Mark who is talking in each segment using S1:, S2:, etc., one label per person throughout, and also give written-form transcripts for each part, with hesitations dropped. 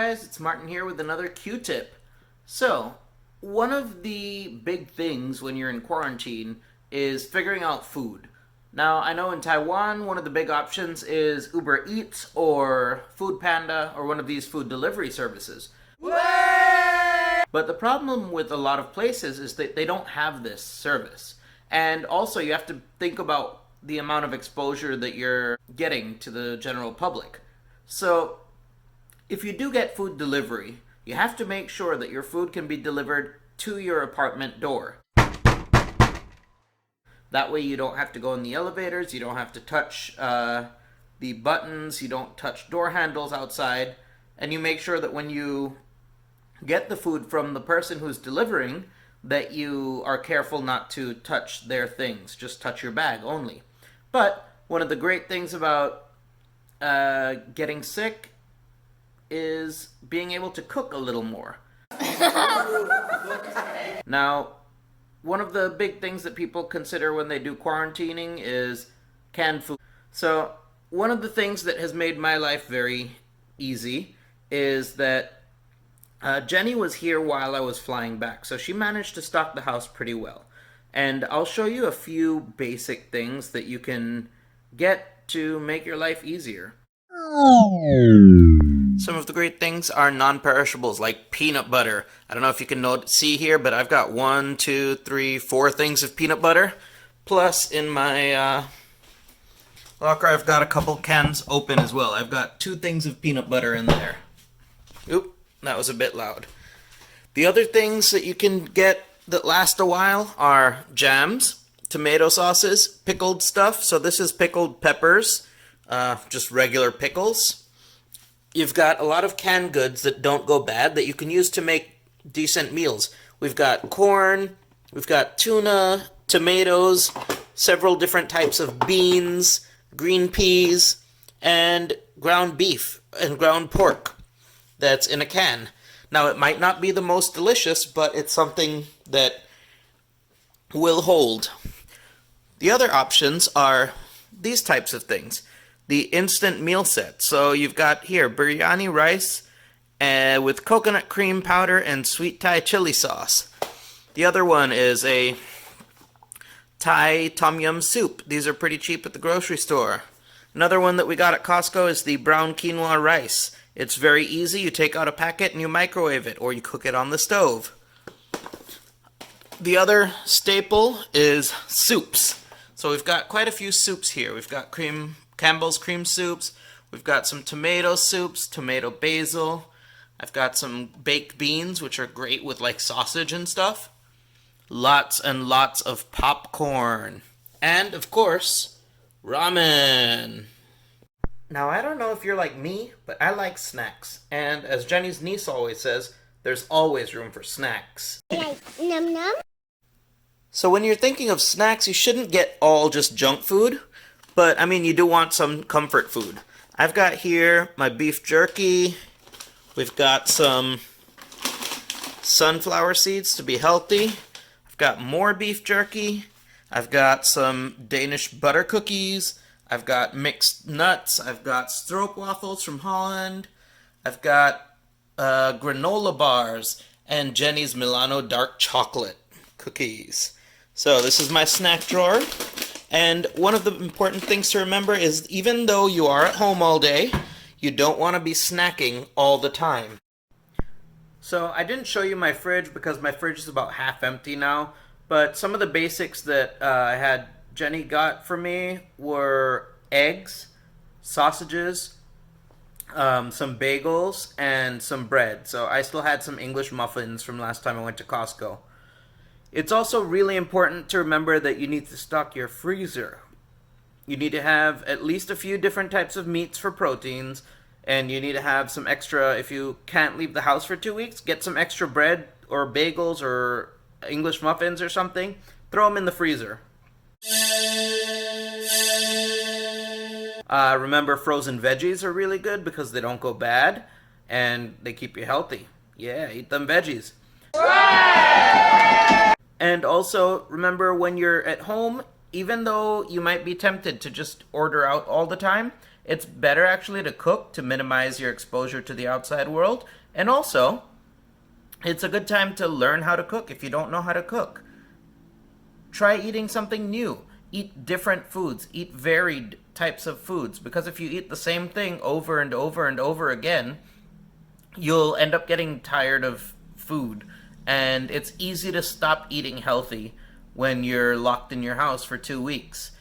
S1: guys, it's Martin here with another Q-tip. So, one of the big things when you're in quarantine is figuring out food. Now, I know in Taiwan, one of the big options is Uber Eats or Food Panda or one of these food delivery services. But the problem with a lot of places is that they don't have this service. And also, you have to think about the amount of exposure that you're getting to the general public. So, if you do get food delivery, you have to make sure that your food can be delivered to your apartment door. That way you don't have to go in the elevators, you don't have to touch the buttons, you don't touch door handles outside, and you make sure that when you get the food from the person who's delivering, that you are careful not to touch their things, just touch your bag only. But one of the great things about getting sick is being able to cook a little more. Now, one of the big things that people consider when they do quarantining is canned food. So, one of the things that has made my life very easy is that Jenny was here while I was flying back, so she managed to stock the house pretty well. And I'll show you a few basic things that you can get to make your life easier. Some of the great things are non-perishables like peanut butter. I don't know if you can see here, but I've got 1, 2, 3, 4 things of peanut butter. Plus, in my locker, I've got a couple cans open as well. I've got 2 things of peanut butter in there. Oop, that was a bit loud. The other things that you can get that last a while are jams, tomato sauces, pickled stuff. So this is pickled peppers, just regular pickles. You've got a lot of canned goods that don't go bad that you can use to make decent meals. We've got corn, we've got tuna, tomatoes, several different types of beans, green peas, and ground beef and ground pork that's in a can. Now, it might not be the most delicious, but it's something that will hold. The other options are these types of things. The instant meal set. So you've got here biryani rice with coconut cream powder and sweet Thai chili sauce. The other one is a Thai tom yum soup. These are pretty cheap at the grocery store. Another one that we got at Costco is the brown quinoa rice. It's very easy. You take out a packet and you microwave it, or you cook it on the stove. The other staple is soups. So we've got quite a few soups here. We've got Campbell's cream soups. We've got some tomato soups, tomato basil. I've got some baked beans, which are great with like sausage and stuff. Lots and lots of popcorn. And, of course, ramen. Now, I don't know if you're like me, but I like snacks. And as Jenny's niece always says, there's always room for snacks.
S2: Like num num?
S1: So when you're thinking of snacks, you shouldn't get all just junk food. But, I mean, you do want some comfort food. I've got here my beef jerky. We've got some sunflower seeds to be healthy. I've got more beef jerky. I've got some Danish butter cookies. I've got mixed nuts. I've got stroopwafels from Holland. I've got granola bars and Jenny's Milano dark chocolate cookies. So this is my snack drawer. And one of the important things to remember is even though you are at home all day, you don't want to be snacking all the time. So I didn't show you my fridge because my fridge is about half empty now, but some of the basics that I had Jenny got for me were eggs, sausages, some bagels, and some bread. So I still had some English muffins from last time I went to Costco. It's also really important to remember that you need to stock your freezer. You need to have at least a few different types of meats for proteins, and you need to have some extra, if you can't leave the house for 2 weeks, get some extra bread or bagels or English muffins or something. Throw them in the freezer. Remember, frozen veggies are really good because they don't go bad and they keep you healthy. Yeah, eat them veggies. And also, remember when you're at home, even though you might be tempted to just order out all the time, It's better actually to cook to minimize your exposure to the outside world. And also, it's a good time to learn how to cook if you don't know how to cook. Try eating something new. Eat different foods. Eat varied types of foods. Because if you eat the same thing over and over and over again, you'll end up getting tired of food. And it's easy to stop eating healthy when you're locked in your house for 2 weeks.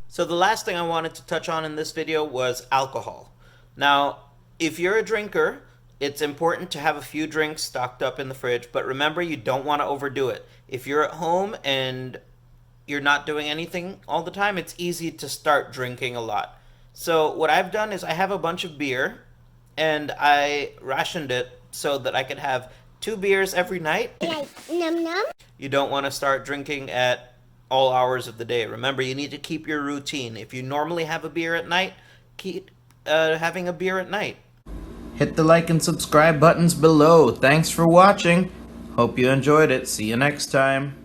S1: So the last thing I wanted to touch on in this video was alcohol. Now, if you're a drinker, it's important to have a few drinks stocked up in the fridge, but remember, you don't want to overdo it. If you're at home and you're not doing anything all the time, it's easy to start drinking a lot. So what I've done is I have a bunch of beer, and I rationed it so that I could have 2 beers every night. Num num. You don't want to start drinking at all hours of the day. Remember, you need to keep your routine. If you normally have a beer at night, keep having a beer at night. Hit the like and subscribe buttons below. Thanks for watching. Hope you enjoyed it. See you next time.